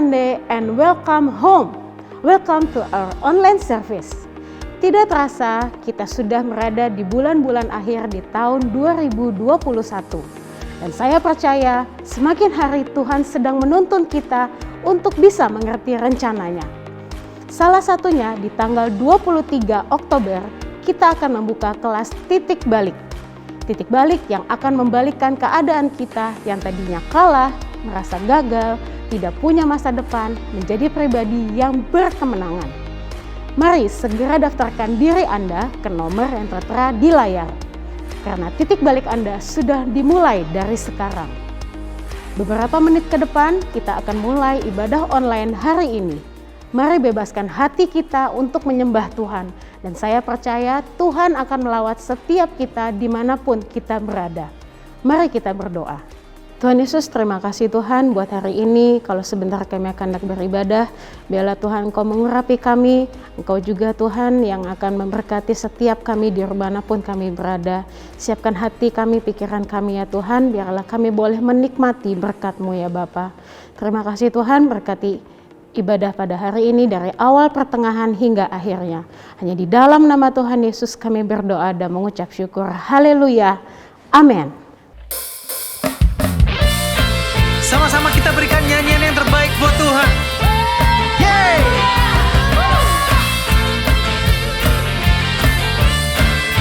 Sunday and welcome home. Welcome to our online service. Tidak terasa kita sudah berada di bulan-bulan akhir di tahun 2021. Dan saya percaya semakin hari Tuhan sedang menuntun kita untuk bisa mengerti rencananya. Salah satunya di tanggal 23 Oktober kita akan membuka kelas titik balik. Titik balik yang akan membalikkan keadaan kita yang tadinya kalah, merasa gagal, tidak punya masa depan, menjadi pribadi yang berkemenangan. Mari segera daftarkan diri Anda ke nomor yang tertera di layar. Karena titik balik Anda sudah dimulai dari sekarang. Beberapa menit ke depan kita akan mulai ibadah online hari ini. Mari bebaskan hati kita untuk menyembah Tuhan. Dan saya percaya Tuhan akan melawat setiap kita dimanapun kita berada. Mari kita berdoa. Tuhan Yesus, terima kasih Tuhan buat hari ini. Kalau sebentar kami akan hendak beribadah, biarlah Tuhan Engkau mengurapi kami. Engkau juga Tuhan yang akan memberkati setiap kami di manapun kami berada. Siapkan hati kami, pikiran kami ya Tuhan, biarlah kami boleh menikmati berkat-Mu ya Bapa. Terima kasih Tuhan, berkati ibadah pada hari ini dari awal pertengahan hingga akhirnya. Hanya di dalam nama Tuhan Yesus kami berdoa dan mengucap syukur. Haleluya. Amin. Sama-sama kita berikan nyanyian yang terbaik buat Tuhan. Yeay!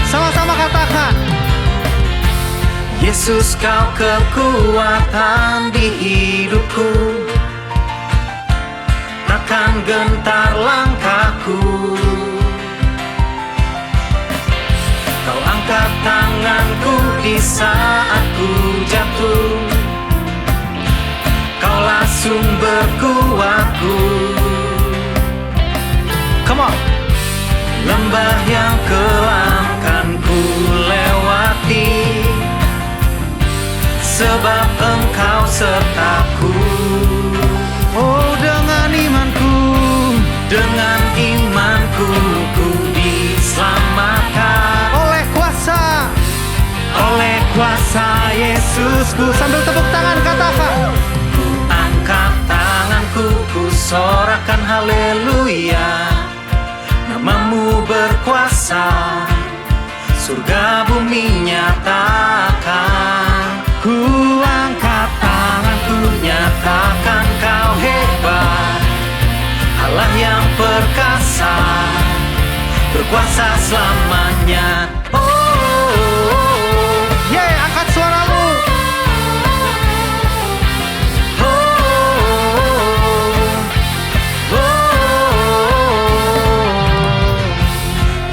Sama-sama katakan, Yesus kau kekuatan di hidupku, takkan gentar langkahku. Kau angkat tanganku di saat ku jatuh, Kaulah sumberku. Come on. Lembah yang kelam kan ku lewati, sebab Engkau sertaku. Oh, dengan imanku ku diselamatkan oleh kuasa Yesusku. Sambil tepuk tangan katakan, angkat tanganku, ku sorakan haleluya. Namamu berkuasa, surga bumi nyatakan. Ku angkat tanganku, nyatakan kau hebat, Allah yang perkasa, berkuasa selamanya. Angkat suaramu.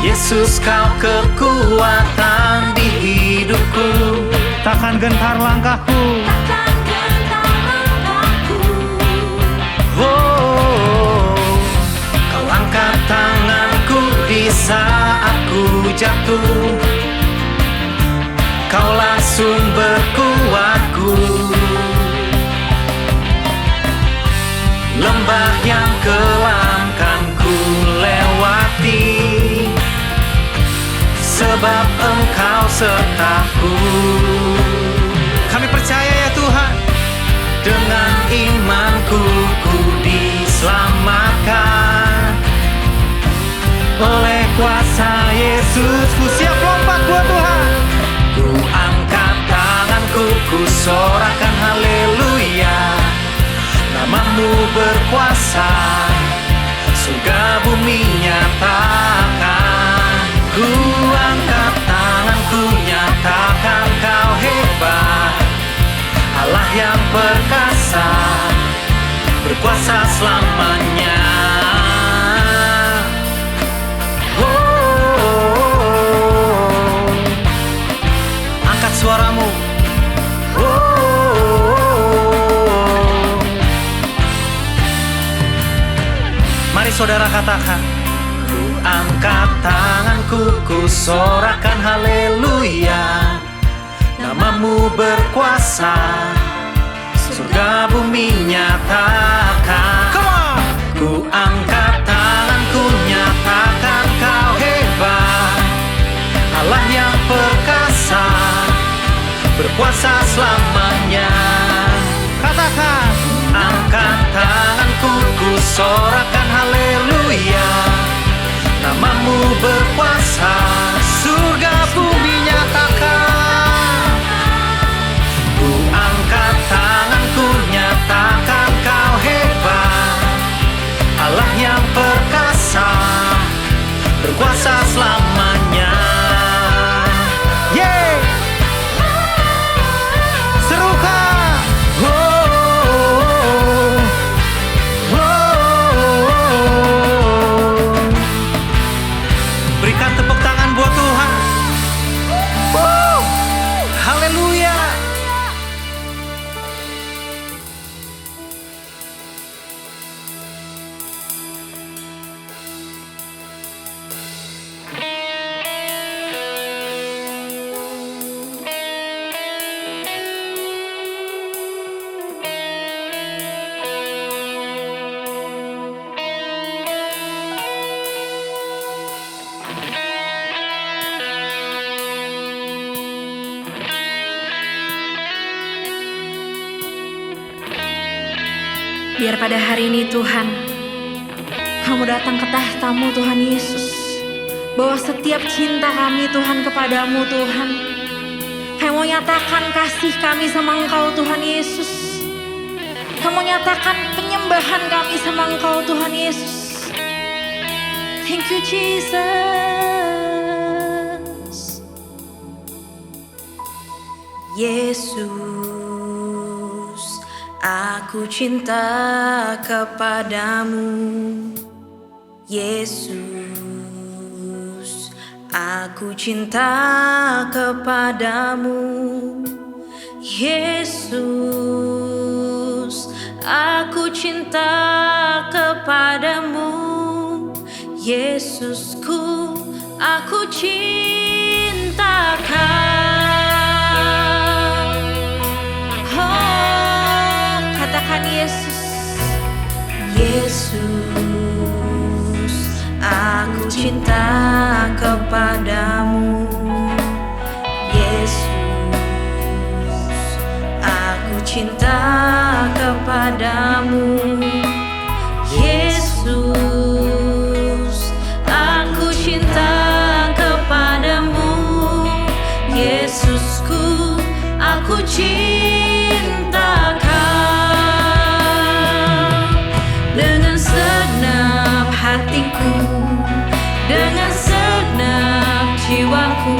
Yesus kau kekuatan di hidupku, takkan gentar langkahku. Kau angkat tanganku di saat ku jatuh, Kaulah sumber kuatku. Lembah yang kelam kan ku lewati, sebab Engkau sertaku. Kami percaya ya Tuhan, dengan imanku ku diselamatkan oleh kuasa Yesus. Ku siap lompat buat Tuhan. Ku angkat tanganku, ku sorakan haleluya. Namamu berkuasa, surga bumi nyatakan. Ku angkat tanganku, nyatakan kau hebat, Allah yang perkasa, berkuasa selamanya. Angkat suaramu. Mari saudara katakan, ku angkat tanganku, ku sorakan haleluya. Namamu berkuasa, surga bumi nyatakan. Come on. Ku angkat tanganku, nyatakan kau hebat, Allah yang perkasa, berkuasa selamanya. Katakan, angkat tanganku, sorakan haleluya. Namamu berkuasa, surga bumi nyatakan. Ku angkat tanganku, nyatakan kau hebat, Allah yang perkasa, berkuasa selamanya. Yeay! Serukan! Berikan tepuk tangan buat Tuhan. Haleluya! Biar pada hari ini Tuhan, kamu datang ke tahta-Mu Tuhan Yesus. Bawa setiap cinta kami Tuhan kepadamu Tuhan. Kami mau nyatakan kasih kami sama Engkau Tuhan Yesus. Kami mau nyatakan penyembahan kami sama Engkau Tuhan Yesus. Thank you Jesus. Yesus, aku cinta kepadamu. Yesus, aku cinta kepadamu. Yesus, aku cinta kepadamu. Yesusku, aku cintakan. Oh, katakan Yesus. Yesus, aku cinta kepadamu. Yesus, aku cinta kepadamu. Yesus, aku cinta kepadamu. Yesusku, aku cintakan. Dengan segenap hatiku, dengan segenap jiwaku,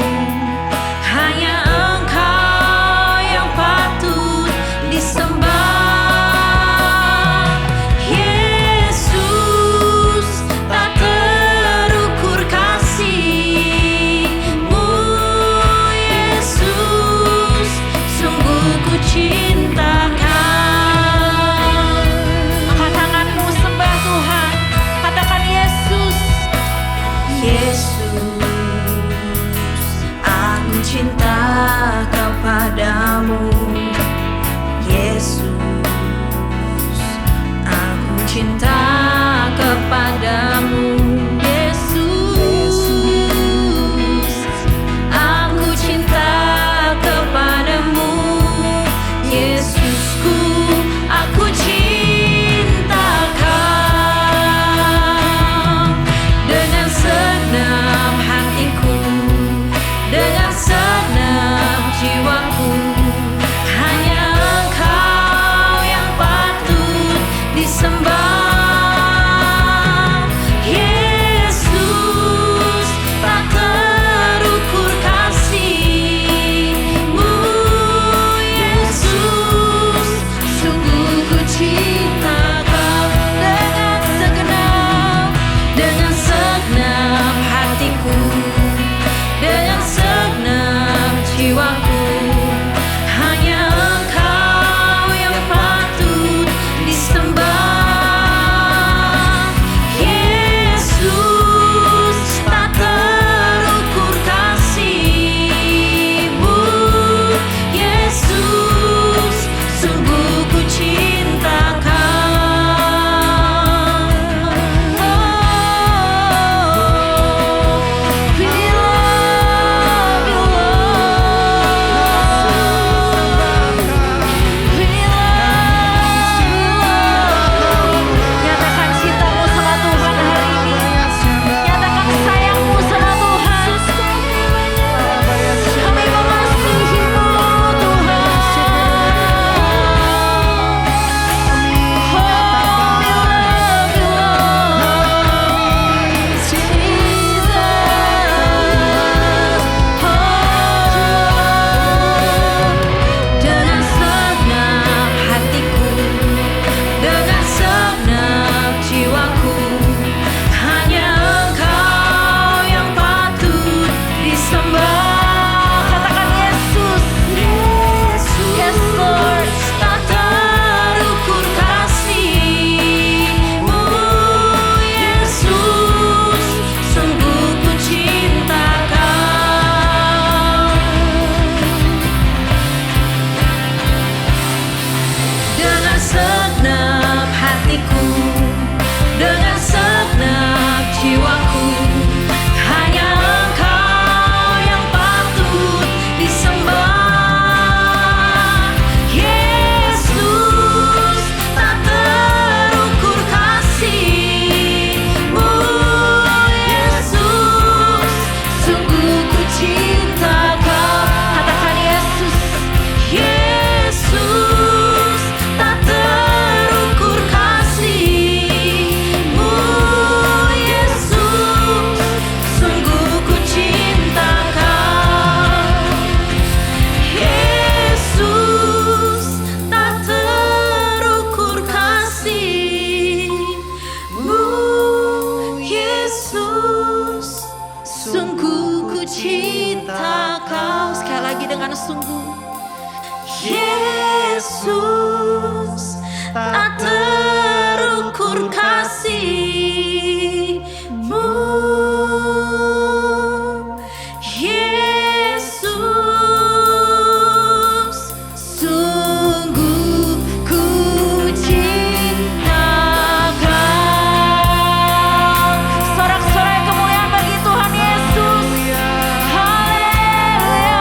hanya Engkau yang patut disembah. Yesus, tak terukur kasih-Mu. Yesus, sungguh ku cintakan. Angkat tanganmu, sembah Tuhan. Katakan Yesus. Yesus, Tuhan, sungguh Yesus tak terukur kasih-Mu. Yesus, sungguh ku cinta Kau. Sorak-sorai kemuliaan bagi Tuhan Yesus. Haleluya.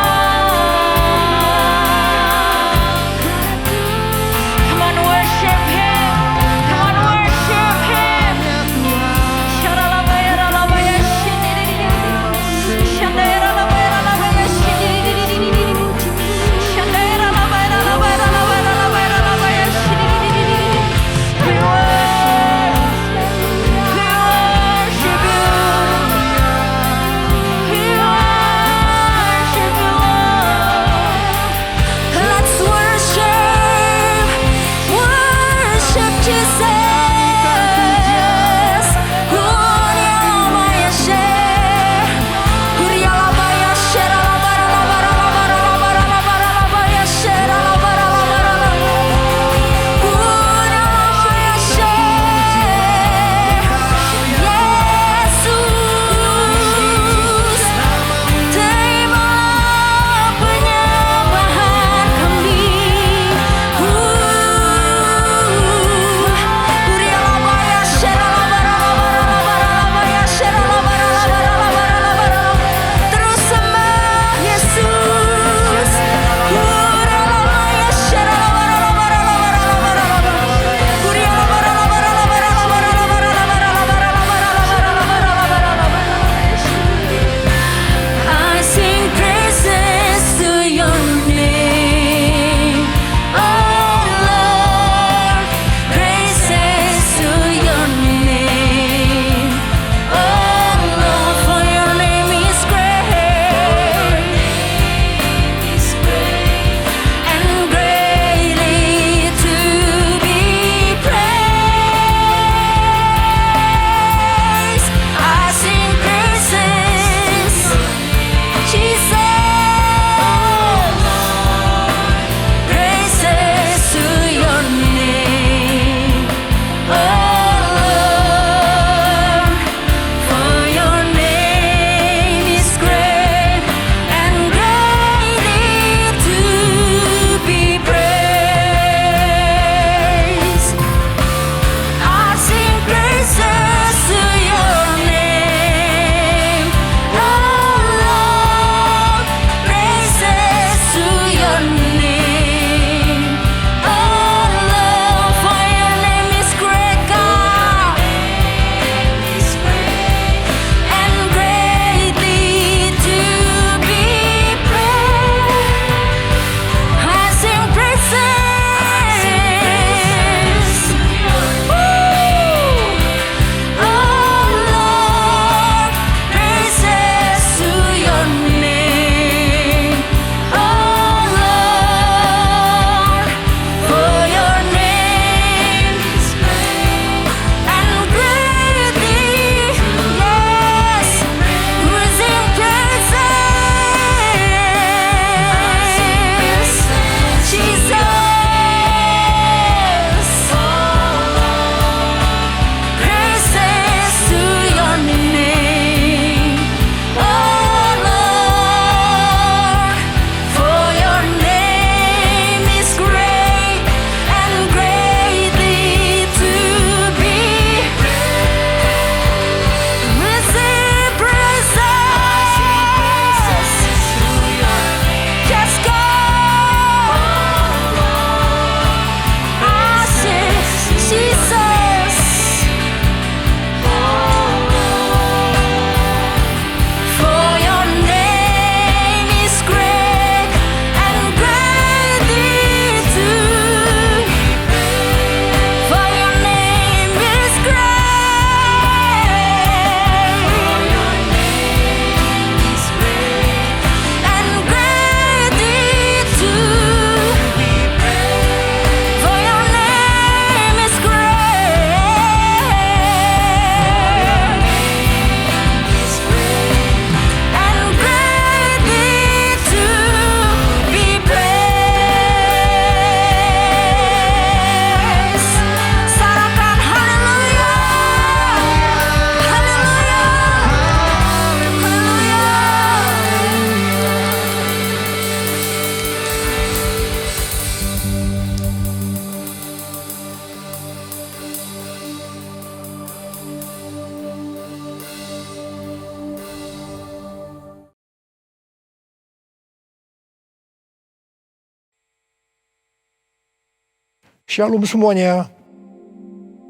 Shalom semuanya.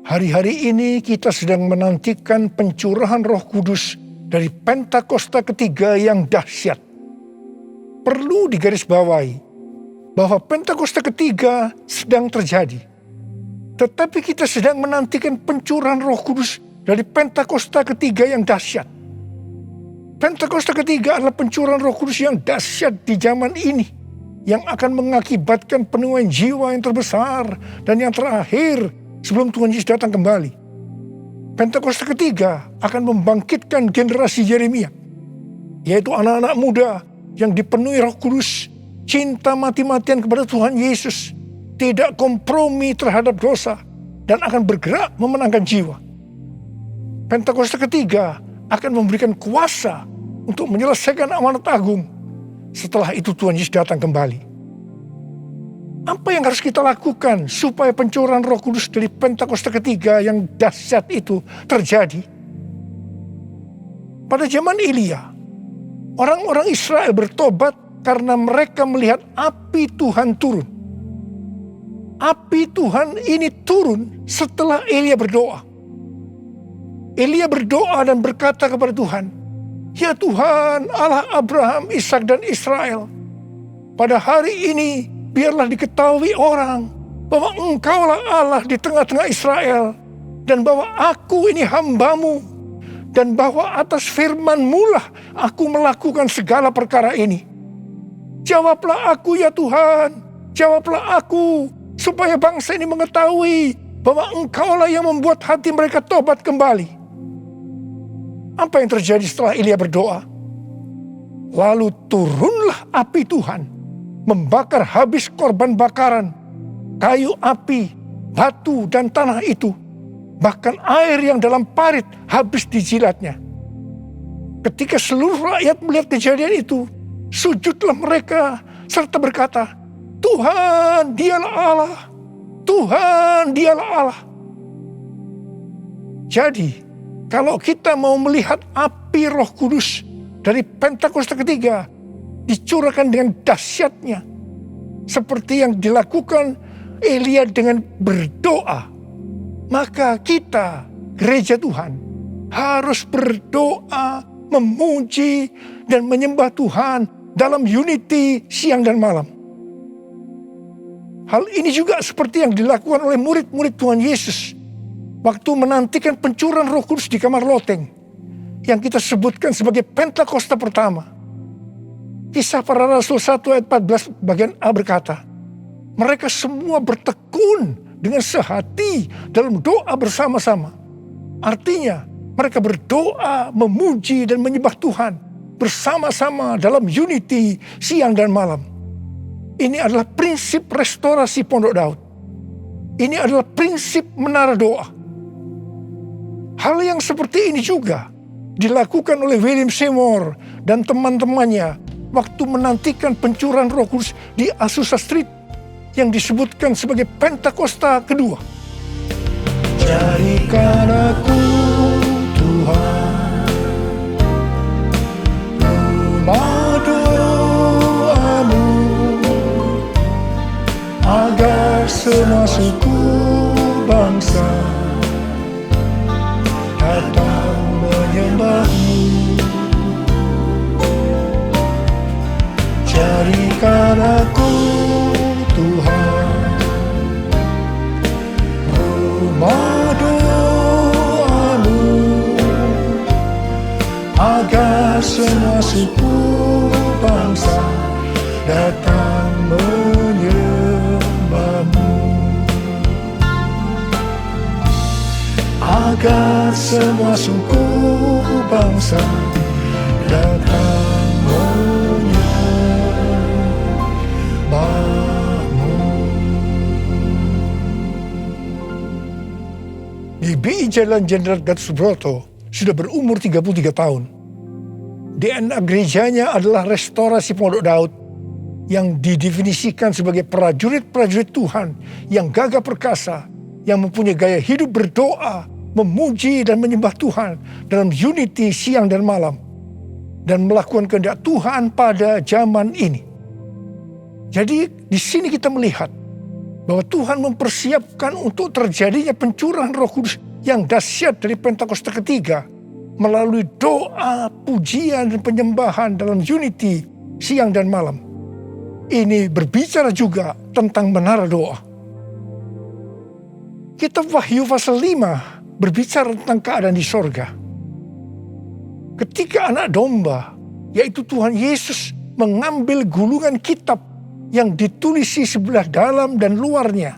Hari-hari ini kita sedang menantikan pencurahan Roh Kudus dari Pentakosta ketiga yang dahsyat. Perlu digarisbawahi bahwa Pentakosta ketiga sedang terjadi. Tetapi kita sedang menantikan pencurahan Roh Kudus dari Pentakosta ketiga yang dahsyat. Pentakosta ketiga adalah pencurahan Roh Kudus yang dahsyat di zaman ini, yang akan mengakibatkan penuaian jiwa yang terbesar dan yang terakhir sebelum Tuhan Yesus datang kembali. Pentakosta ketiga akan membangkitkan generasi Yeremia, yaitu anak-anak muda yang dipenuhi Roh Kudus, cinta mati-matian kepada Tuhan Yesus, tidak kompromi terhadap dosa, dan akan bergerak memenangkan jiwa. Pentakosta ketiga akan memberikan kuasa untuk menyelesaikan amanat agung. Setelah itu Tuhan Yesus datang kembali. Apa yang harus kita lakukan supaya pencurahan Roh Kudus dari Pentakosta ketiga yang dahsyat itu terjadi? Pada zaman Elia, orang-orang Israel bertobat karena mereka melihat api Tuhan turun. Api Tuhan ini turun setelah Elia berdoa. Elia berdoa dan berkata kepada Tuhan, "Ya Tuhan, Allah Abraham, Ishak dan Israel, pada hari ini biarlah diketahui orang bahwa Engkaulah Allah di tengah-tengah Israel, dan bahwa aku ini hamba-Mu, dan bahwa atas firman-Mu lah aku melakukan segala perkara ini. Jawablah aku ya Tuhan, jawablah aku, supaya bangsa ini mengetahui bahwa Engkaulah yang membuat hati mereka tobat kembali." Apa yang terjadi setelah Elia berdoa? Lalu turunlah api Tuhan, membakar habis korban bakaran, kayu api, batu dan tanah itu. Bahkan air yang dalam parit habis dijilatnya. Ketika seluruh rakyat melihat kejadian itu, sujudlah mereka serta berkata, "Tuhan, Dialah Allah. Tuhan, Dialah Allah." Jadi, kalau kita mau melihat api Roh Kudus dari Pentakosta ketiga dicurahkan dengan dahsyatnya, seperti yang dilakukan Elia dengan berdoa, maka kita, gereja Tuhan, harus berdoa, memuji, dan menyembah Tuhan dalam unity siang dan malam. Hal ini juga seperti yang dilakukan oleh murid-murid Tuhan Yesus waktu menantikan pencurahan Roh Kudus di kamar loteng, yang kita sebutkan sebagai Pentakosta pertama. Kisah Para Rasul 1 ayat 14 bagian A berkata, mereka semua bertekun dengan sehati dalam doa bersama-sama. Artinya mereka berdoa, memuji dan menyembah Tuhan bersama-sama dalam unity siang dan malam. Ini adalah prinsip restorasi Pondok Daud. Ini adalah prinsip menara doa. Hal yang seperti ini juga dilakukan oleh William Seymour dan teman-temannya waktu menantikan pencurahan Roh Kudus di Azusa Street yang disebutkan sebagai Pentakosta kedua. Jadikan aku Tuhan rumah doa-Mu, agar semua suku bangsa datang menyembah-Mu. Jadikan aku Tuhan rumah doa-Mu, agar semua suku bangsa datang menyembah-Mu. Agar semua suku bangsa datang menyembah-Mu. GBI Jalan Jenderal Gatot Subroto sudah berumur 33 tahun. DNA gerejanya adalah restorasi Pondok Daud yang didefinisikan sebagai prajurit-prajurit Tuhan yang gagah perkasa, yang mempunyai gaya hidup berdoa, memuji dan menyembah Tuhan dalam unity siang dan malam, dan melakukan kehendak Tuhan pada zaman ini. Jadi di sini kita melihat bahwa Tuhan mempersiapkan untuk terjadinya pencurahan Roh Kudus yang dahsyat dari Pentakosta ketiga melalui doa, pujian, dan penyembahan dalam unity siang dan malam. Ini berbicara juga tentang menara doa. Kitab Wahyu pasal 5 berbicara tentang keadaan di sorga. Ketika anak domba, yaitu Tuhan Yesus, mengambil gulungan kitab yang ditulisi sebelah dalam dan luarnya,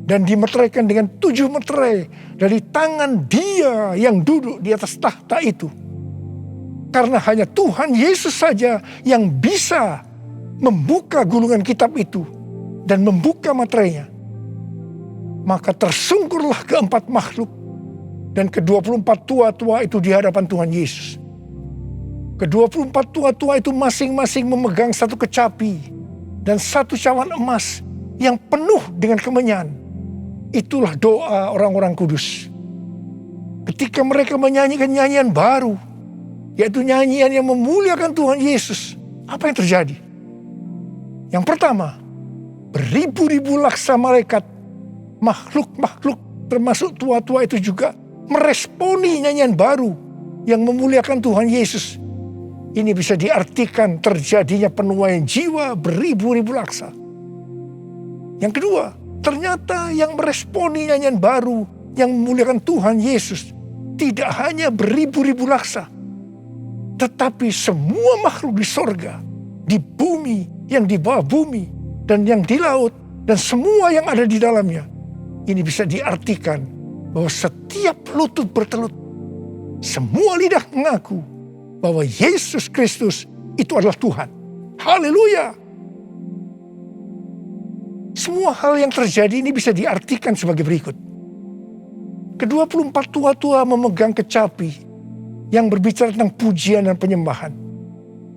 dan dimeteraikan dengan 7 meterai dari tangan Dia yang duduk di atas tahta itu. Karena hanya Tuhan Yesus saja yang bisa membuka gulungan kitab itu dan membuka meterainya. Maka tersungkurlah keempat makhluk dan ke-24 tua-tua itu di hadapan Tuhan Yesus. Ke-24 tua-tua itu masing-masing memegang satu kecapi dan satu cawan emas yang penuh dengan kemenyan. Itulah doa orang-orang kudus. Ketika mereka menyanyikan nyanyian baru, yaitu nyanyian yang memuliakan Tuhan Yesus, apa yang terjadi? Yang pertama, beribu-ribu laksa malaikat, makhluk-makhluk termasuk tua-tua itu juga meresponi nyanyian baru yang memuliakan Tuhan Yesus. Ini bisa diartikan terjadinya penuaian jiwa beribu-ribu laksa. Yang kedua, ternyata yang meresponi nyanyian baru yang memuliakan Tuhan Yesus tidak hanya beribu-ribu laksa, tetapi semua makhluk di sorga, di bumi, yang di bawah bumi, dan yang di laut, dan semua yang ada di dalamnya. Ini bisa diartikan bahwa setiap lutut bertelut, semua lidah mengaku bahwa Yesus Kristus itu adalah Tuhan. Haleluya! Semua hal yang terjadi ini bisa diartikan sebagai berikut. Ke-24 tua-tua memegang kecapi yang berbicara tentang pujian dan penyembahan.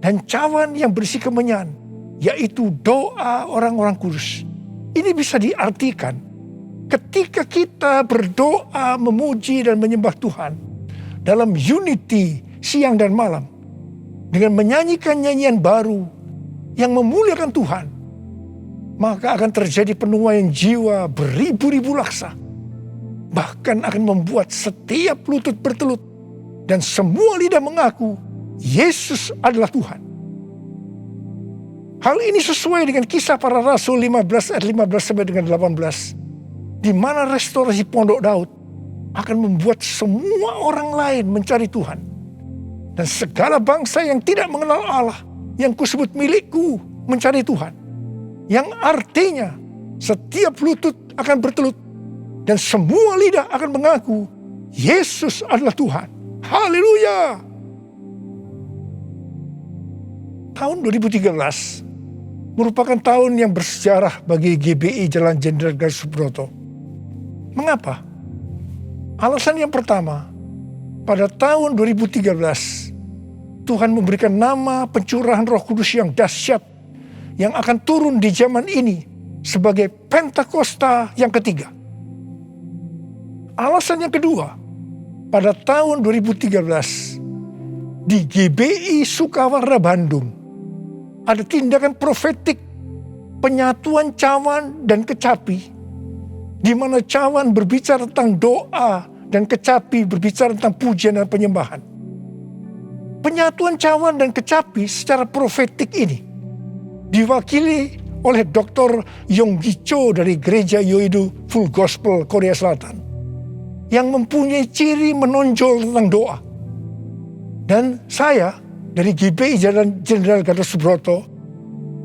Dan cawan yang berisi kemenyan, yaitu doa orang-orang kudus. Ini bisa diartikan ketika kita berdoa, memuji dan menyembah Tuhan dalam unity siang dan malam, dengan menyanyikan nyanyian baru yang memuliakan Tuhan, maka akan terjadi penuaian jiwa beribu-ribu laksa. Bahkan akan membuat setiap lutut bertelut dan semua lidah mengaku Yesus adalah Tuhan. Hal ini sesuai dengan Kisah Para Rasul 15 ayat 15 sampai dengan 18, di mana restorasi Pondok Daud akan membuat semua orang lain mencari Tuhan. Dan segala bangsa yang tidak mengenal Allah, yang kusebut milikku, mencari Tuhan. Yang artinya setiap lutut akan bertelut dan semua lidah akan mengaku Yesus adalah Tuhan. Haleluya! Tahun 2013 merupakan tahun yang bersejarah bagi GBI Jalan Jenderal Gatot Subroto. Mengapa? Alasan yang pertama, pada tahun 2013, Tuhan memberikan nama pencurahan Roh Kudus yang dahsyat yang akan turun di zaman ini sebagai Pentakosta yang ketiga. Alasan yang kedua, pada tahun 2013, di GBI Sukawarna Bandung, ada tindakan profetik penyatuan cawan dan kecapi, di mana cawan berbicara tentang doa dan kecapi berbicara tentang pujian dan penyembahan. Penyatuan cawan dan kecapi secara profetik ini diwakili oleh Dr. Yonggi Cho dari Gereja Yoido Full Gospel Korea Selatan, yang mempunyai ciri menonjol tentang doa. Dan saya dari GBI Jalan Jenderal Gatot Subroto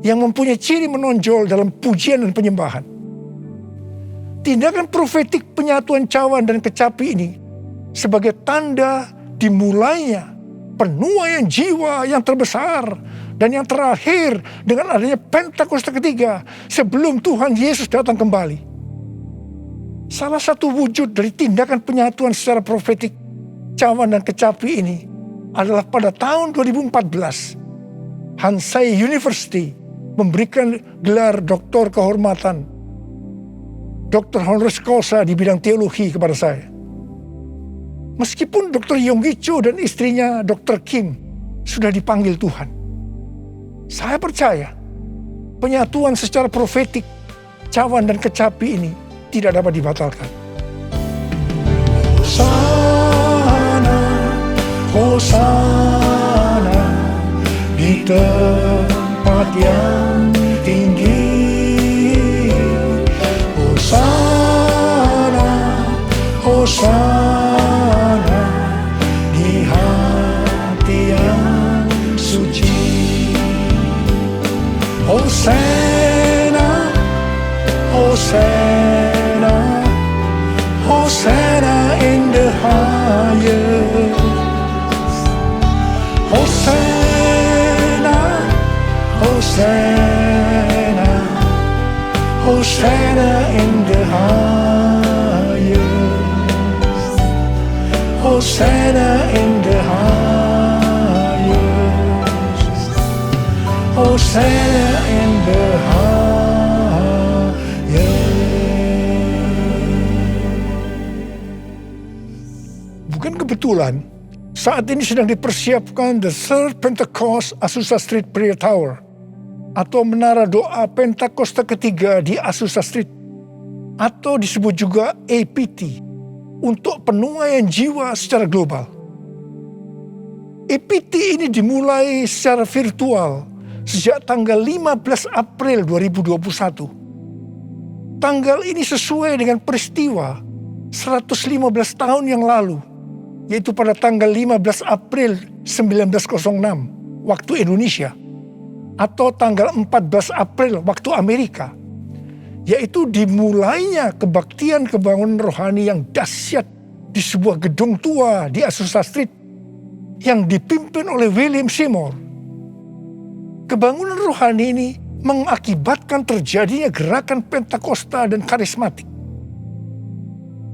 yang mempunyai ciri menonjol dalam pujian dan penyembahan. Tindakan profetik penyatuan cawan dan kecapi ini sebagai tanda dimulainya penuaian jiwa yang terbesar dan yang terakhir dengan adanya Pentakosta ketiga sebelum Tuhan Yesus datang kembali. Salah satu wujud dari tindakan penyatuan secara profetik cawan dan kecapi ini adalah pada tahun 2014 Hansai University memberikan gelar doktor kehormatan Dr. Honoris Causa di bidang teologi kepada saya. Meskipun Dr. Yonggi Cho dan istrinya Dr. Kim sudah dipanggil Tuhan, saya percaya penyatuan secara profetik cawan dan kecapi ini tidak dapat dibatalkan. Hosana, Hosana di tempat yang tinggi. Hosana, Hosana di hati yang suci. Hosana, Hosana, Hosana in the highest. Hosana, Hosana, Hosana in the highest. Hosana in the highest. Hosana in the highest. Bukan kebetulan saat ini sedang dipersiapkan The Third Pentecost Azusa Street Prayer Tower atau Menara Doa Pentakosta ketiga di Azusa Street, atau disebut juga APT, untuk penuaian jiwa secara global. APT ini dimulai secara virtual sejak tanggal 15 April 2021. Tanggal ini sesuai dengan peristiwa 115 tahun yang lalu, yaitu pada tanggal 15 April 1906 waktu Indonesia, atau tanggal 14 April waktu Amerika, yaitu dimulainya kebaktian kebangunan rohani yang dahsyat di sebuah gedung tua di Azusa Street yang dipimpin oleh William Seymour. Kebangunan rohani ini mengakibatkan terjadinya gerakan Pentakosta dan karismatik.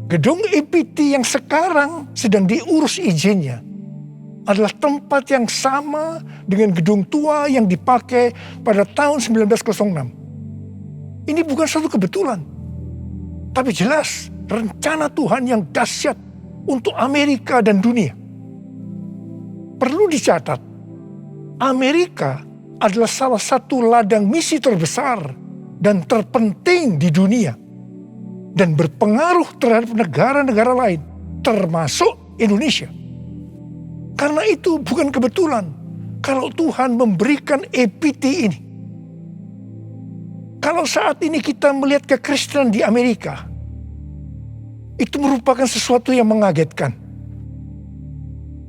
Gedung APT yang sekarang sedang diurus izinnya adalah tempat yang sama dengan gedung tua yang dipakai pada tahun 1906. Ini bukan suatu kebetulan, tapi jelas rencana Tuhan yang dahsyat untuk Amerika dan dunia. Perlu dicatat, Amerika adalah salah satu ladang misi terbesar dan terpenting di dunia, dan berpengaruh terhadap negara-negara lain, termasuk Indonesia. Karena itu bukan kebetulan kalau Tuhan memberikan APT ini. Kalau saat ini kita melihat kekristenan di Amerika, itu merupakan sesuatu yang mengagetkan.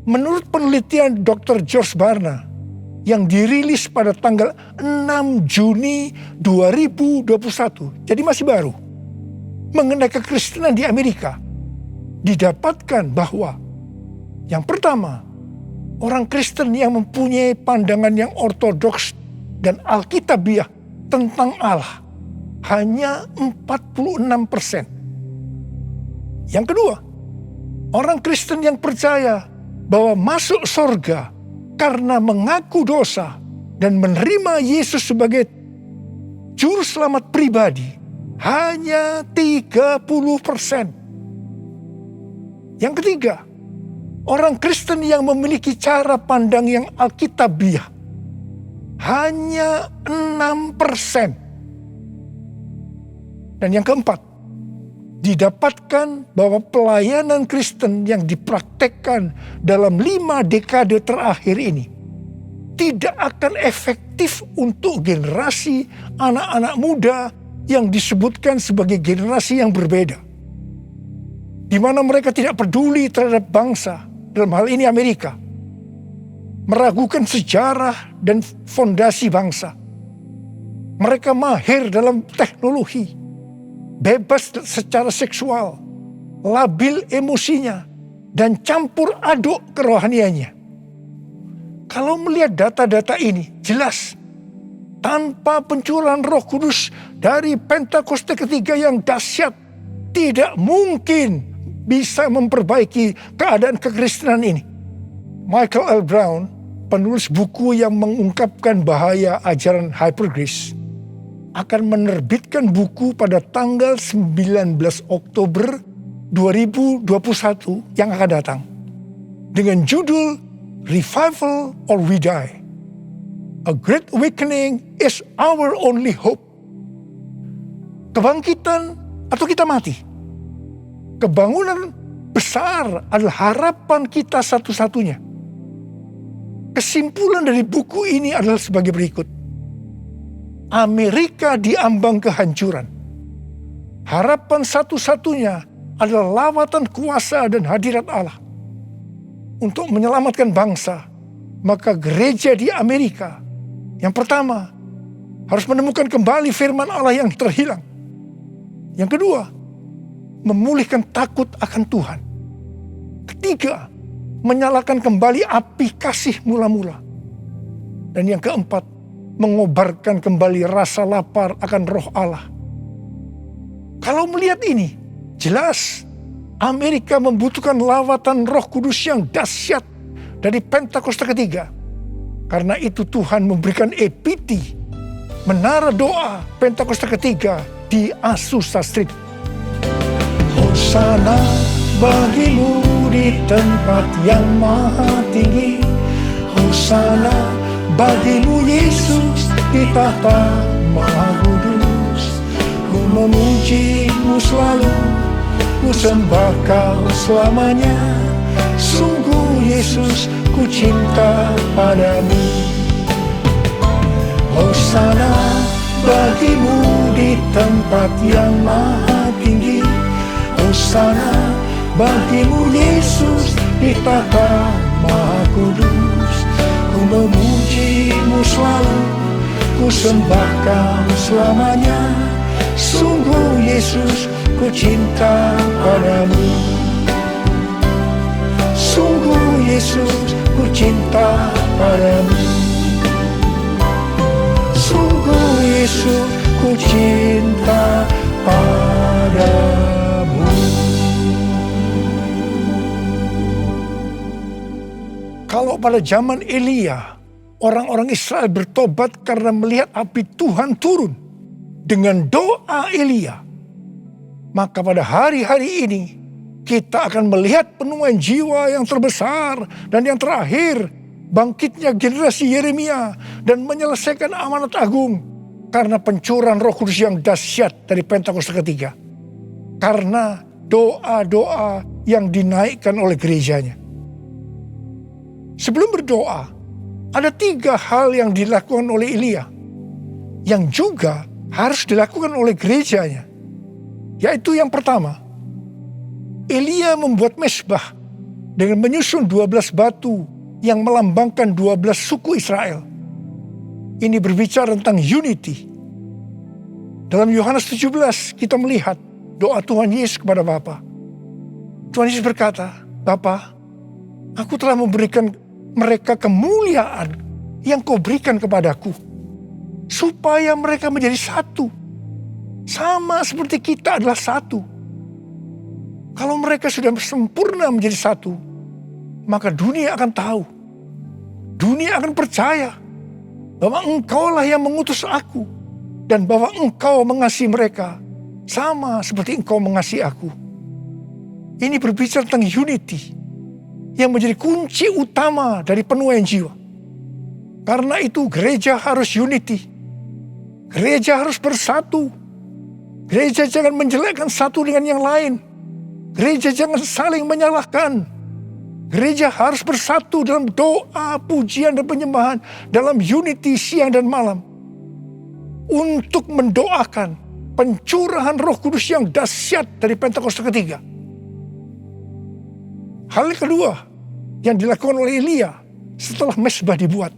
Menurut penelitian Dr. George Barna yang dirilis pada tanggal 6 Juni 2021, jadi masih baru, mengenai kekristenan di Amerika, didapatkan bahwa yang pertama, orang Kristen yang mempunyai pandangan yang ortodoks dan alkitabiah tentang Allah hanya 46%. Yang kedua, orang Kristen yang percaya bahwa masuk surga karena mengaku dosa dan menerima Yesus sebagai juru selamat pribadi hanya 30%. Yang ketiga, orang Kristen yang memiliki cara pandang yang alkitabiah hanya 6%. Dan yang keempat, didapatkan bahwa pelayanan Kristen yang dipraktekkan dalam 5 dekade terakhir ini tidak akan efektif untuk generasi anak-anak muda yang disebutkan sebagai generasi yang berbeda, di mana mereka tidak peduli terhadap bangsa, dalam hal ini Amerika, meragukan sejarah dan fondasi bangsa. Mereka mahir dalam teknologi, bebas secara seksual, labil emosinya, dan campur aduk kerohaniannya. Kalau melihat data-data ini, jelas tanpa pencurahan Roh Kudus dari Pentakosta ketiga yang dahsyat, tidak mungkin bisa memperbaiki keadaan kekristenan ini. Michael L. Brown, penulis buku yang mengungkapkan bahaya ajaran hypergrace, akan menerbitkan buku pada tanggal 19 Oktober 2021 yang akan datang dengan judul Revival or We Die. A Great Awakening is Our Only Hope. kebangkitan atau kita mati. Kebangunan besar adalah harapan kita satu-satunya. Kesimpulan dari buku ini adalah sebagai berikut. Amerika diambang kehancuran. Harapan satu-satunya adalah lawatan kuasa dan hadirat Allah. Untuk menyelamatkan bangsa, maka gereja di Amerika yang pertama harus menemukan kembali firman Allah yang terhilang. Yang kedua, memulihkan takut akan Tuhan. Ketiga, menyalakan kembali api kasih mula-mula. Dan yang keempat, mengobarkan kembali rasa lapar akan roh Allah. Kalau melihat ini, jelas Amerika membutuhkan lawatan Roh Kudus yang dahsyat dari Pentakosta ketiga. Karena itu Tuhan memberikan EPT, menara doa Pentakosta ketiga di Azusa Street. Hosana bagimu di tempat yang maha tinggi. Hosana bagimu Yesus di tahta maha kudus. Ku memujimu selalu, ku sembah kau selamanya. Sungguh Yesus, ku cinta padamu. Hosana bagimu di tempat yang maha tinggi. Hosana bagimu Yesus di tahta maha kudus. Ku memujimu selalu, ku sembah kau selamanya. Sungguh Yesus, ku cinta padamu. Sungguh Yesus, ku cinta padamu. Sungguh Yesus, ku cinta padamu. Kalau pada zaman Elia, orang-orang Israel bertobat karena melihat api Tuhan turun dengan doa Elia, maka pada hari-hari ini kita akan melihat penuaian jiwa yang terbesar dan yang terakhir, bangkitnya generasi Yeremia dan menyelesaikan amanat agung karena pencurahan Roh Kudus yang dahsyat dari Pentakosta ketiga. Karena doa-doa yang dinaikkan oleh gerejanya. Sebelum berdoa, ada 3 hal yang dilakukan oleh Elia yang juga harus dilakukan oleh gerejanya. Yaitu yang pertama, Elia membuat mezbah dengan menyusun 12 batu yang melambangkan 12 suku Israel. Ini berbicara tentang unity. Dalam Yohanes 17 kita melihat doa Tuhan Yesus kepada Bapa. Tuhan Yesus berkata, Bapa, aku telah memberikan mereka kemuliaan yang kau berikan kepadaku, supaya mereka menjadi satu. Sama seperti kita adalah satu. Kalau mereka sudah sempurna menjadi satu, maka dunia akan tahu. Dunia akan percaya bahwa engkaulah yang mengutus aku. Dan bahwa engkau mengasihi mereka sama seperti engkau mengasihi aku. Ini berbicara tentang unity yang menjadi kunci utama dari penuaian jiwa. Karena itu gereja harus unity. Gereja harus bersatu. Gereja jangan menjelekkan satu dengan yang lain. Gereja jangan saling menyalahkan. Gereja harus bersatu dalam doa, pujian, dan penyembahan. Dalam unity siang dan malam. Untuk mendoakan pencurahan Roh Kudus yang dahsyat dari Pentakosta ketiga. Hal kedua yang dilakukan oleh Elia setelah mezbah dibuat,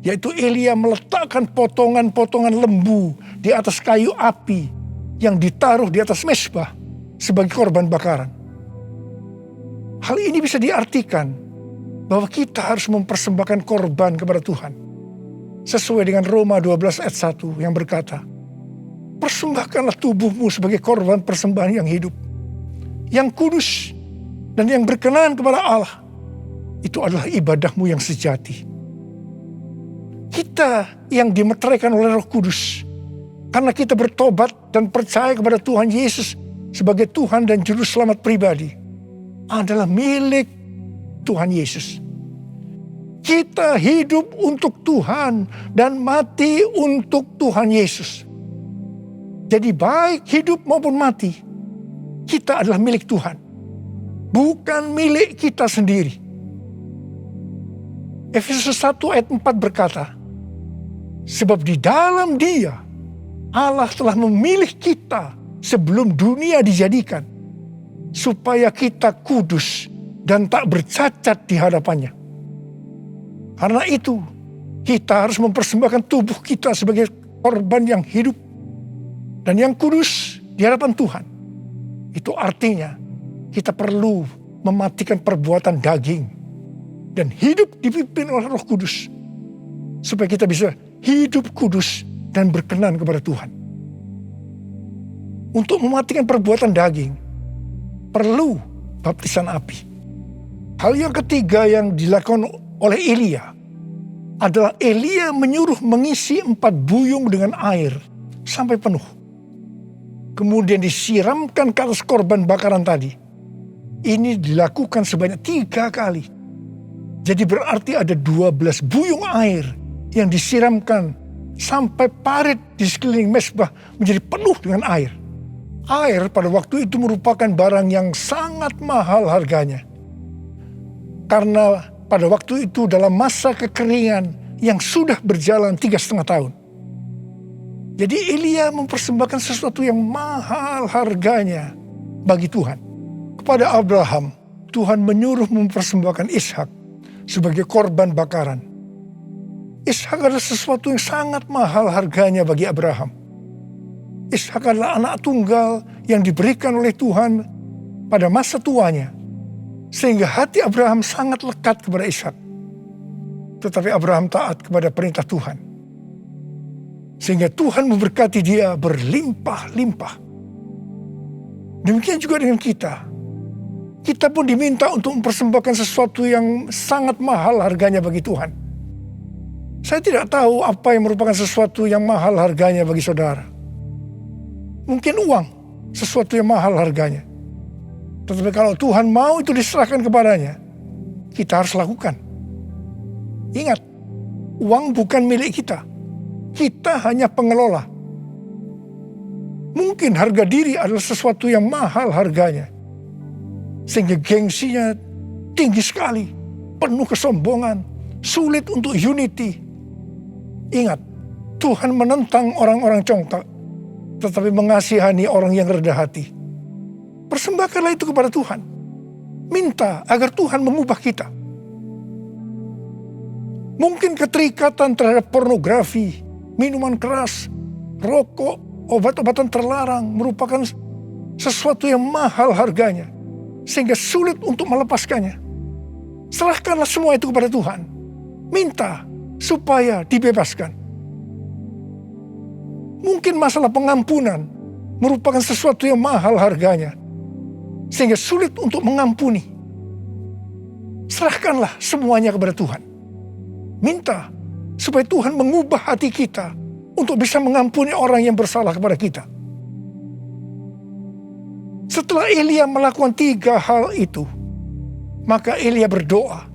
yaitu Elia meletakkan potongan-potongan lembu di atas kayu api yang ditaruh di atas mezbah sebagai korban bakaran. Hal ini bisa diartikan bahwa kita harus mempersembahkan korban kepada Tuhan. Sesuai dengan Roma 12 ayat 1 yang berkata, persembahkanlah tubuhmu sebagai korban persembahan yang hidup, yang kudus, dan yang berkenan kepada Allah. Itu adalah ibadahmu yang sejati. Kita yang dimeteraikan oleh Roh Kudus, karena kita bertobat dan percaya kepada Tuhan Yesus sebagai Tuhan dan Juru Selamat pribadi, adalah milik Tuhan Yesus. Kita hidup untuk Tuhan dan mati untuk Tuhan Yesus. Jadi baik hidup maupun mati, kita adalah milik Tuhan. Bukan milik kita sendiri. Efesus 1 ayat 4 berkata, sebab di dalam Dia, Allah telah memilih kita sebelum dunia dijadikan, supaya kita kudus dan tak bercacat di hadapannya. Karena itu, kita harus mempersembahkan tubuh kita sebagai korban yang hidup dan yang kudus di hadapan Tuhan. Itu artinya kita perlu mematikan perbuatan daging dan hidup dipimpin oleh Roh Kudus, supaya kita bisa hidup kudus dan berkenan kepada Tuhan. Untuk mematikan perbuatan daging, perlu baptisan api. Hal yang ketiga yang dilakukan oleh Elia adalah Elia menyuruh mengisi 4 buyung dengan air sampai penuh. Kemudian disiramkan ke atas korban bakaran tadi. Ini dilakukan sebanyak 3 kali. Jadi berarti ada 12 buyung air yang disiramkan sampai parit di sekeliling mezbah menjadi penuh dengan air. Air pada waktu itu merupakan barang yang sangat mahal harganya. Karena pada waktu itu dalam masa kekeringan yang sudah berjalan 3,5 tahun. Jadi Elia mempersembahkan sesuatu yang mahal harganya bagi Tuhan. Kepada Abraham, Tuhan menyuruh mempersembahkan Ishak sebagai korban bakaran. Ishak adalah sesuatu yang sangat mahal harganya bagi Abraham. Ishak adalah anak tunggal yang diberikan oleh Tuhan pada masa tuanya, sehingga hati Abraham sangat lekat kepada Ishak. Tetapi Abraham taat kepada perintah Tuhan, sehingga Tuhan memberkati dia berlimpah-limpah. Demikian juga dengan kita. Kita pun diminta untuk mempersembahkan sesuatu yang sangat mahal harganya bagi Tuhan. Saya tidak tahu apa yang merupakan sesuatu yang mahal harganya bagi saudara. Mungkin uang, sesuatu yang mahal harganya. Tetapi kalau Tuhan mau itu diserahkan kepadanya, kita harus lakukan. Ingat, uang bukan milik kita. Kita hanya pengelola. Mungkin harga diri adalah sesuatu yang mahal harganya, sehingga gengsinya tinggi sekali, penuh kesombongan, sulit untuk unity. Ingat, Tuhan menentang orang-orang congkak, tetapi mengasihani orang yang rendah hati. Persembahkanlah itu kepada Tuhan. Minta agar Tuhan mengubah kita. Mungkin keterikatan terhadap pornografi, minuman keras, rokok, obat-obatan terlarang merupakan sesuatu yang mahal harganya, sehingga sulit untuk melepaskannya. Serahkanlah semua itu kepada Tuhan. Minta supaya dibebaskan. Mungkin masalah pengampunan merupakan sesuatu yang mahal harganya, sehingga sulit untuk mengampuni. Serahkanlah semuanya kepada Tuhan. Minta supaya Tuhan mengubah hati kita untuk bisa mengampuni orang yang bersalah kepada kita. Setelah Elia melakukan 3 hal itu, maka Elia berdoa,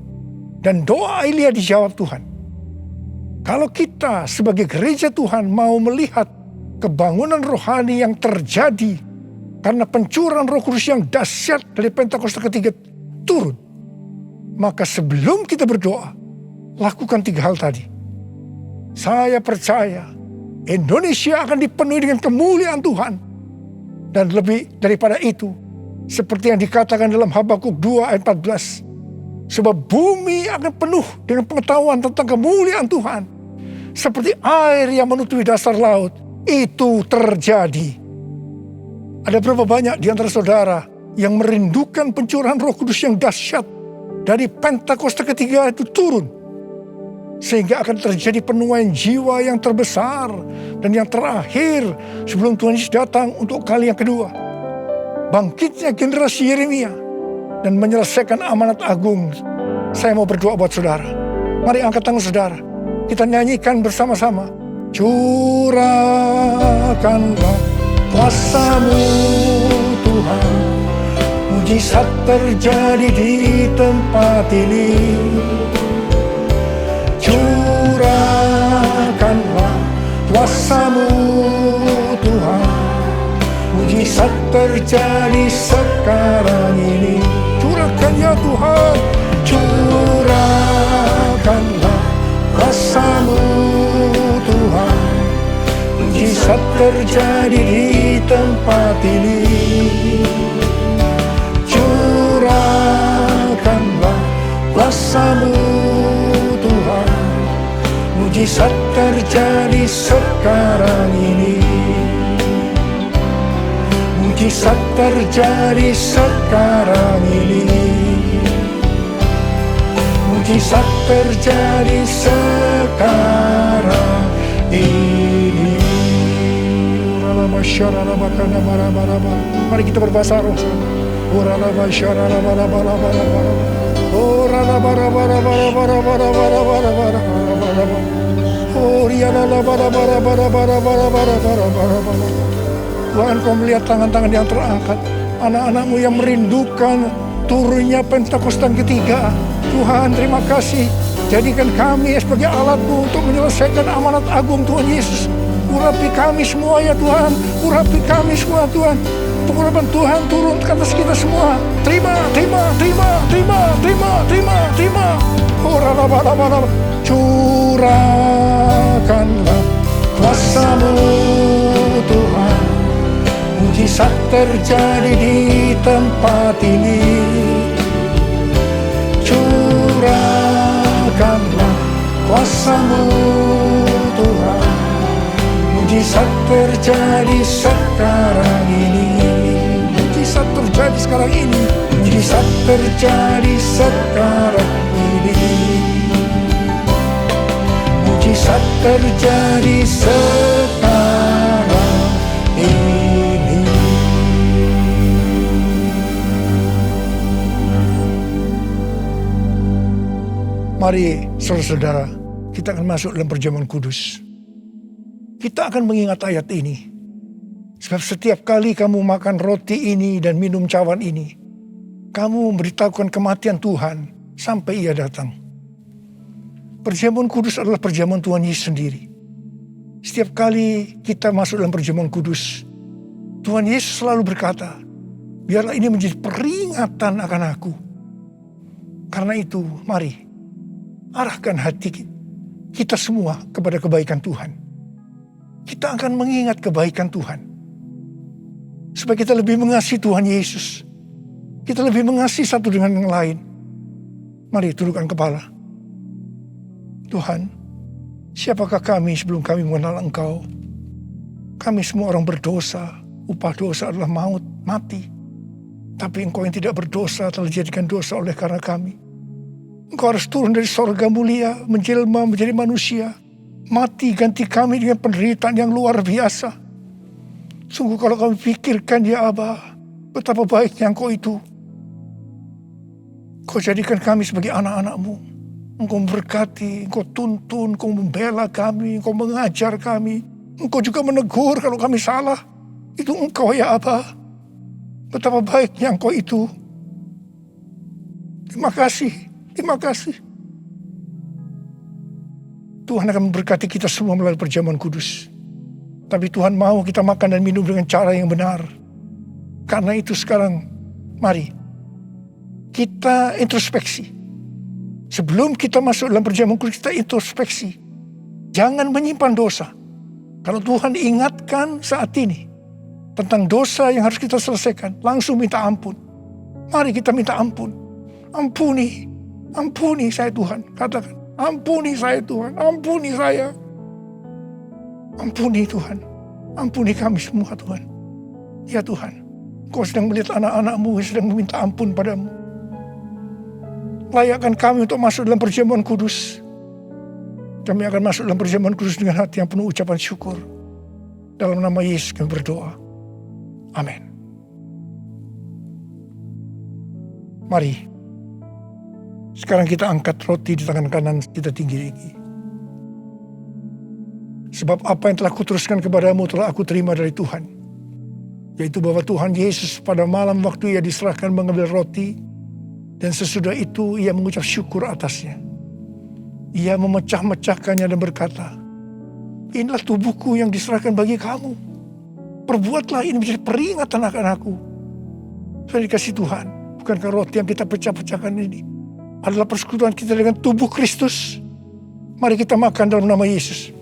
dan doa Elia dijawab Tuhan. Kalau kita sebagai gereja Tuhan mau melihat kebangunan rohani yang terjadi karena pencurahan Roh Kudus yang dahsyat dari Pentakosta ketiga turun, maka sebelum kita berdoa, lakukan 3 hal tadi. Saya percaya Indonesia akan dipenuhi dengan kemuliaan Tuhan. Dan lebih daripada itu, seperti yang dikatakan dalam Habakuk 2 ayat 14, sebab bumi akan penuh dengan pengetahuan tentang kemuliaan Tuhan, seperti air yang menutupi dasar laut. Itu terjadi. Ada berapa banyak di antara saudara yang merindukan pencurahan Roh Kudus yang dahsyat dari Pentakosta ketiga itu turun, sehingga akan terjadi penuaian jiwa yang terbesar dan yang terakhir sebelum Tuhan Yesus datang untuk kali yang kedua. Bangkitnya generasi Yeremia dan menyelesaikan amanat agung. Saya mau berdoa buat saudara. Mari angkat tangan saudara. Kita nyanyikan bersama-sama. Curahkanlah kuasa-Mu Tuhan, mujizat terjadi di tempat ini. Curahkanlah kuasa-Mu Tuhan, mujizat terjadi sekarang ini. Curahkan ya Tuhan, curahkanlah kuasa-Mu Tuhan. Mujizat terjadi di tempat ini. Curahkanlah kuasa-Mu Tuhan. Mujizat terjadi sekarang ini. Mujizat terjadi sekarang ini. Mujizat terjadi sekarang ini. Mari kita berbahasa roh. Tuhan, Kau melihat tangan-tangan yang terangkat, anak-anak-Mu yang merindukan turunnya Pentakosta ketiga. Tuhan, terima kasih. Jadikan kami sebagai alat-Mu untuk menyelesaikan amanat agung Tuhan Yesus. Urapi kami semua ya Tuhan, urapi kami semua Tuhan. Pengurapan Tuhan turun ke atas kita semua. Terima. Curahkanlah kuasa-Mu Tuhan. Mujizat terjadi di tempat ini. Curahkanlah kuasa-Mu Tuhan. Mujizat terjadi sekarang ini. Mujizat terjadi sekarang ini. Mujizat terjadi sekarang ini. Mujizat terjadi sekarang ini. Mari saudara-saudara, kita akan masuk dalam perjamuan kudus. Kita akan mengingat ayat ini. Sebab setiap kali kamu makan roti ini dan minum cawan ini, kamu memberitahukan kematian Tuhan sampai Ia datang. Perjamuan kudus adalah perjamuan Tuhan Yesus sendiri. Setiap kali kita masuk dalam perjamuan kudus, Tuhan Yesus selalu berkata, biarlah ini menjadi peringatan akan aku. Karena itu, mari arahkan hati kita semua kepada kebaikan Tuhan. Kita akan mengingat kebaikan Tuhan. Supaya kita lebih mengasihi Tuhan Yesus. Kita lebih mengasihi satu dengan yang lain. Mari tundukkan kepala. Tuhan, siapakah kami sebelum kami mengenal Engkau? Kami semua orang berdosa. Upah dosa adalah maut, mati. Tapi Engkau yang tidak berdosa telah dijadikan dosa oleh karena kami. Engkau harus turun dari sorga mulia, menjelma menjadi manusia. Mati ganti kami dengan penderitaan yang luar biasa. Sungguh kalau kami pikirkan ya Aba, betapa baiknya Engkau itu. Kau jadikan kami sebagai anak-anak-Mu. Engkau memberkati, Engkau tuntun, Engkau membela kami, Engkau mengajar kami. Engkau juga menegur kalau kami salah. Itu Engkau ya Aba. Betapa baiknya Engkau itu. Terima kasih, terima kasih. Tuhan akan memberkati kita semua melalui perjamuan kudus. Tapi Tuhan mau kita makan dan minum dengan cara yang benar. Karena itu sekarang, mari kita introspeksi. Sebelum kita masuk dalam perjamuan kudus, kita introspeksi. Jangan menyimpan dosa. Kalau Tuhan ingatkan saat ini tentang dosa yang harus kita selesaikan, langsung minta ampun. Mari kita minta ampun. Ampuni saya Tuhan. Katakan. Ampuni saya Tuhan, ampuni saya. Ampuni Tuhan, ampuni kami semua Tuhan. Ya Tuhan, Kau sedang melihat anak-anak-Mu yang sedang meminta ampun padamu. Layakkan kami untuk masuk dalam perjamuan kudus. Kami akan masuk dalam perjamuan kudus dengan hati yang penuh ucapan syukur. Dalam nama Yesus kami berdoa. Amin. Mari. Sekarang kita angkat roti di tangan kanan kita tinggi-tinggi. Sebab apa yang telah kuteruskan kepadamu telah aku terima dari Tuhan. Yaitu bahwa Tuhan Yesus pada malam waktu Ia diserahkan mengambil roti. Dan sesudah itu Ia mengucap syukur atasnya. Ia memecah-mecahkannya dan berkata, inilah tubuhku yang diserahkan bagi kamu. Perbuatlah ini menjadi peringatan akan aku. Saya dikasih Tuhan, bukankah roti yang kita pecah-pecahkan ini adalah persekutuan kita dengan tubuh Kristus? Mari kita makan dalam nama Yesus.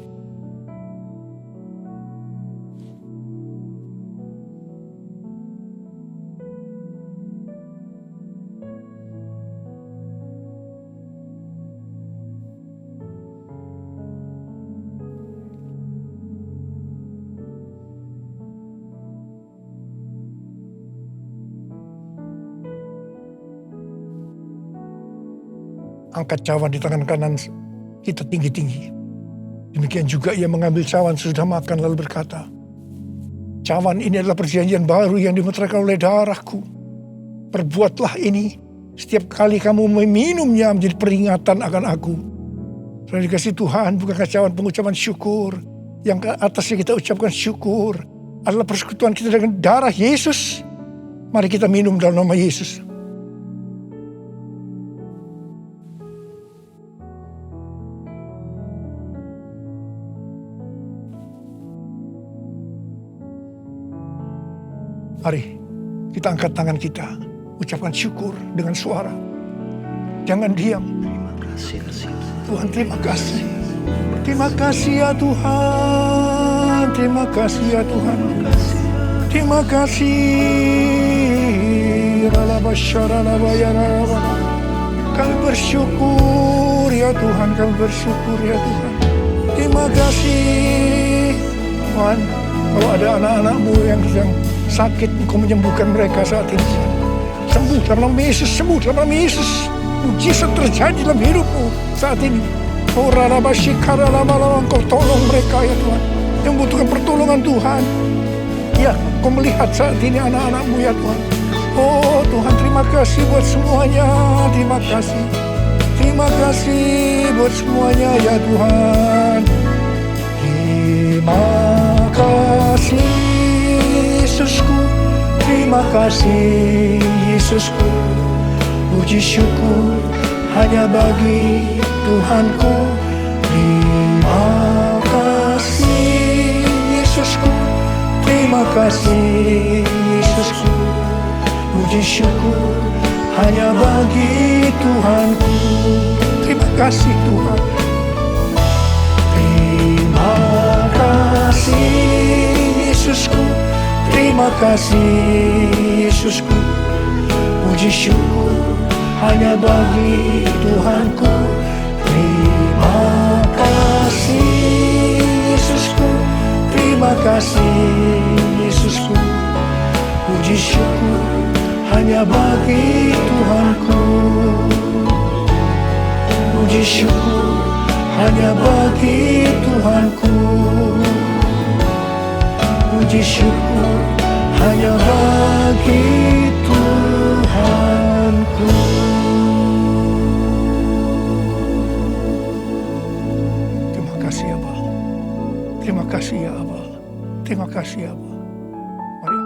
Angkat cawan di tangan kanan kita tinggi-tinggi. Demikian juga ia mengambil cawan sesudah makan lalu berkata, cawan ini adalah perjanjian baru yang dimeteraikan oleh darahku. Perbuatlah ini setiap kali kamu meminumnya menjadi peringatan akan aku. Saudara dikasih Tuhan, bukankah cawan pengucapan syukur yang ke atasnya kita ucapkan syukur adalah persekutuan kita dengan darah Yesus. Mari kita minum dalam nama Yesus. Mari kita angkat tangan kita, ucapkan syukur dengan suara. Jangan diam. Tuhan, terima kasih. Terima kasih ya Tuhan. Terima kasih ya Tuhan. Terima kasih. Kami bersyukur ya Tuhan. Kami bersyukur ya Tuhan. Terima kasih Tuhan. Kalau ada anak-anakmu yang sedang sakit, Engkau menyembuhkan mereka saat ini. Sembuh dalam nama Yesus, sembuh dalam nama Yesus. Mujizat terjadi dalam hidupmu saat ini. Oh Rarabasyikara lama-lama Engkau tolong mereka ya Tuhan, yang membutuhkan pertolongan Tuhan. Ya, Engkau melihat saat ini anak-anakmu ya Tuhan. Oh Tuhan, terima kasih buat semuanya. Terima kasih. Terima kasih buat semuanya ya Tuhan. Terima kasih Yesusku, terima kasih Yesusku. Puji syukur hanya bagi Tuhanku. Terima kasih Yesusku, terima kasih Yesusku. Puji syukur hanya bagi Tuhanku. Terima kasih Tuhan. Terima kasih Yesusku, terima kasih Yesusku. Puji syukur hanya bagi Tuhanku. Terima kasih Yesusku, terima kasih Yesusku. Puji syukur hanya bagi Tuhanku. Puji syukur hanya bagi Tuhanku. Puji syukur hanya bagi Tuhanku. Terima kasih ya Bapa. Terima kasih ya Bapa. Terima kasih ya Bapa. Mari.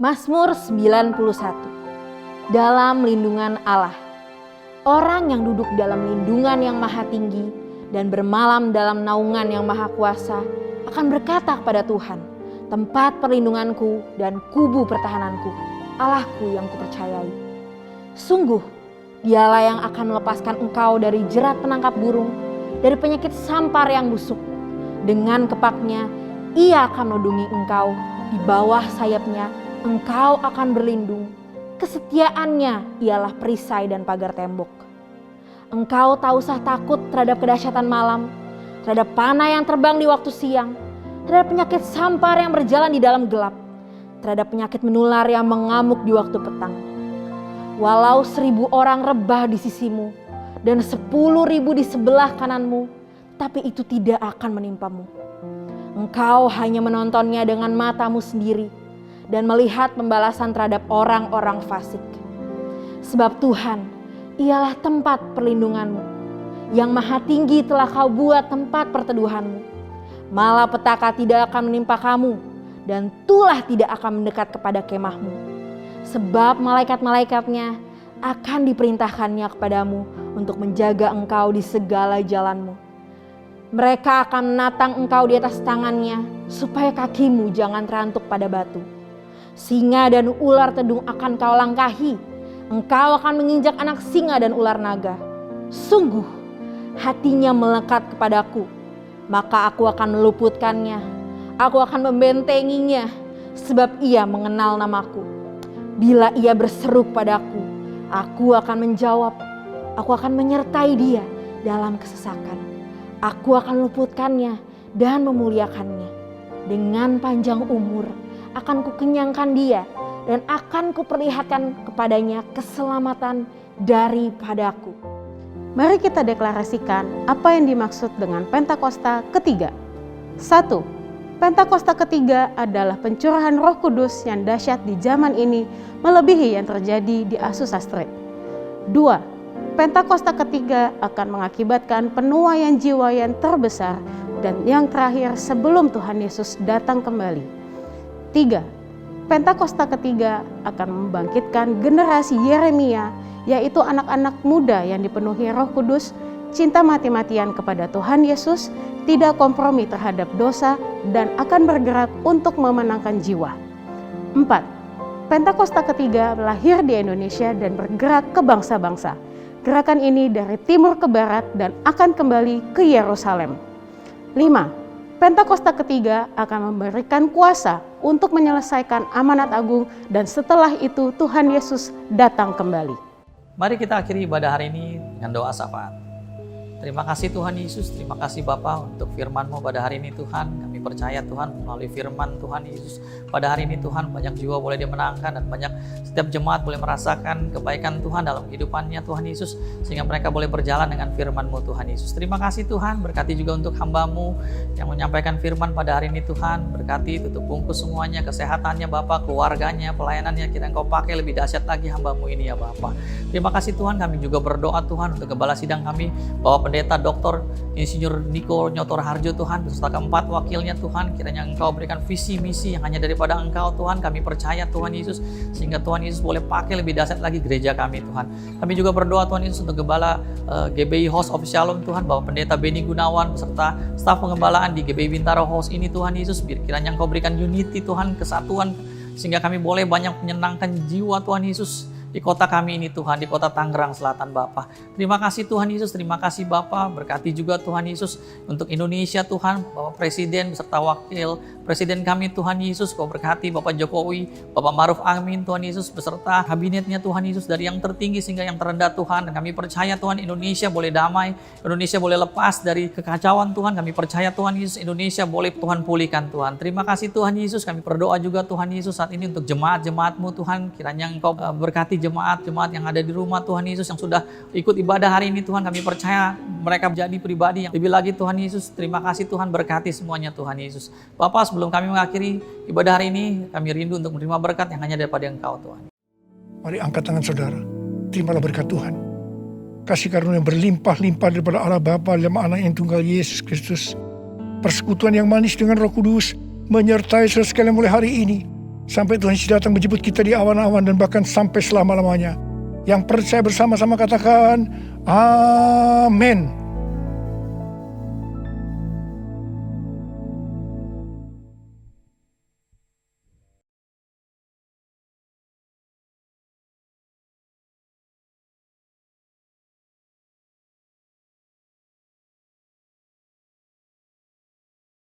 Mazmur 91. Dalam lindungan Allah. Orang yang duduk dalam lindungan yang maha tinggi dan bermalam dalam naungan yang maha kuasa akan berkata kepada Tuhan, tempat perlindunganku dan kubu pertahananku, Allahku yang kupercayai. Sungguh, Dialah yang akan melepaskan engkau dari jerat penangkap burung, dari penyakit sampar yang busuk. Dengan kepaknya, Ia akan melindungi engkau, di bawah sayapnya engkau akan berlindung. Kesetiaannya ialah perisai dan pagar tembok. Engkau tak usah takut terhadap kedahsyatan malam, terhadap panah yang terbang di waktu siang, terhadap penyakit sampar yang berjalan di dalam gelap, terhadap penyakit menular yang mengamuk di waktu petang. Walau 1000 orang rebah di sisimu dan 10.000 di sebelah kananmu, tapi itu tidak akan menimpamu. Engkau hanya menontonnya dengan matamu sendiri dan melihat pembalasan terhadap orang-orang fasik. Sebab Tuhan, ialah tempat perlindunganmu. Yang maha tinggi telah kau buat tempat perteduhanmu. Malapetaka tidak akan menimpa kamu, dan tulah tidak akan mendekat kepada kemahmu. Sebab malaikat-malaikatnya akan diperintahkannya kepadamu untuk menjaga engkau di segala jalanmu. Mereka akan menatang engkau di atas tangannya, supaya kakimu jangan terantuk pada batu. Singa dan ular tedung akan kau langkahi. Engkau akan menginjak anak singa dan ular naga. Sungguh, hatinya melekat kepadaku, maka aku akan meluputkannya. Aku akan membentenginya, sebab ia mengenal namaku. Bila ia berseru padaku, aku akan menjawab. Aku akan menyertai dia dalam kesesakan. Aku akan luputkannya dan memuliakannya. Dengan panjang umur akan kukenyangkan dia, dan akan kuperlihatkan kepadanya keselamatan daripadaku. Mari kita deklarasikan apa yang dimaksud dengan Pentakosta ketiga. 1. Pentakosta ketiga adalah pencurahan Roh Kudus yang dahsyat di zaman ini, melebihi yang terjadi di Azusa Street. 2. Pentakosta ketiga akan mengakibatkan penuaian jiwa yang terbesar dan yang terakhir sebelum Tuhan Yesus datang kembali. 3. Pentakosta ketiga akan membangkitkan generasi Yeremia, yaitu anak-anak muda yang dipenuhi Roh Kudus, cinta mati-matian kepada Tuhan Yesus, tidak kompromi terhadap dosa, dan akan bergerak untuk memenangkan jiwa. 4. Pentakosta ketiga lahir di Indonesia dan bergerak ke bangsa-bangsa. Gerakan ini dari timur ke barat dan akan kembali ke Yerusalem. 5. Pentakosta ketiga akan memberikan kuasa untuk menyelesaikan amanat agung, dan setelah itu Tuhan Yesus datang kembali. Mari kita akhiri ibadah hari ini dengan doa syafaat. Terima kasih Tuhan Yesus, terima kasih Bapa untuk firman-Mu pada hari ini Tuhan. Kami percaya Tuhan melalui firman Tuhan Yesus pada hari ini Tuhan, banyak jiwa boleh dimenangkan dan banyak setiap jemaat boleh merasakan kebaikan Tuhan dalam kehidupannya Tuhan Yesus, sehingga mereka boleh berjalan dengan firman-Mu Tuhan Yesus. Terima kasih Tuhan, berkati juga untuk hamba-Mu yang menyampaikan firman pada hari ini Tuhan. Berkati, tutup bungkus semuanya, kesehatannya Bapa, keluarganya, pelayanannya, kita Engkau pakai lebih dahsyat lagi hamba-Mu ini ya Bapa. Terima kasih Tuhan, kami juga berdoa Tuhan untuk gembala sidang kami, Bapak Pendeta Dr. Insinyur Niko Nyotor Harjo Tuhan, beserta keempat wakilnya Tuhan, kiranya Engkau berikan visi misi yang hanya daripada Engkau Tuhan. Kami percaya Tuhan Yesus, sehingga Tuhan Yesus boleh pakai lebih dahsyat lagi gereja kami Tuhan. Kami juga berdoa Tuhan Yesus untuk gembala GBI House of Shalom Tuhan, Bapak Pendeta Beni Gunawan beserta staf pengembalaan di GBI Bintaro House ini Tuhan Yesus. Kiranya Engkau berikan unity Tuhan, kesatuan, sehingga kami boleh banyak menyenangkan jiwa Tuhan Yesus di kota kami ini Tuhan, di kota Tangerang Selatan Bapa. Terima kasih Tuhan Yesus, terima kasih Bapa. Berkati juga Tuhan Yesus untuk Indonesia Tuhan, Bapak Presiden beserta Wakil Presiden kami Tuhan Yesus. Kau berkati Bapak Jokowi, Bapak Maruf Amin Tuhan Yesus beserta kabinetnya Tuhan Yesus, dari yang tertinggi sehingga yang terendah Tuhan. Dan kami percaya Tuhan Indonesia boleh damai, Indonesia boleh lepas dari kekacauan Tuhan. Kami percaya Tuhan Yesus, Indonesia boleh Tuhan pulihkan Tuhan. Terima kasih Tuhan Yesus, kami berdoa juga Tuhan Yesus saat ini untuk jemaat-jemaat-Mu Tuhan. Kiranya Engkau berkati jemaat-jemaat yang ada di rumah Tuhan Yesus yang sudah ikut ibadah hari ini Tuhan. Kami percaya mereka menjadi pribadi yang lebih lagi Tuhan Yesus. Terima kasih Tuhan, berkati semuanya Tuhan Yesus. Bapak, sebelum kami mengakhiri ibadah hari ini, kami rindu untuk menerima berkat yang hanya daripada Engkau Tuhan. Mari angkat tangan saudara, terimalah berkat Tuhan. Kasih karunia yang berlimpah-limpah daripada Allah Bapa dalam Anak yang tunggal Yesus Kristus. Persekutuan yang manis dengan Roh Kudus menyertai saudara sekalian mulai hari ini, sampai Tuhan Yesus datang menjemput kita di awan-awan dan bahkan sampai selama-lamanya. Yang percaya bersama-sama katakan, Amin.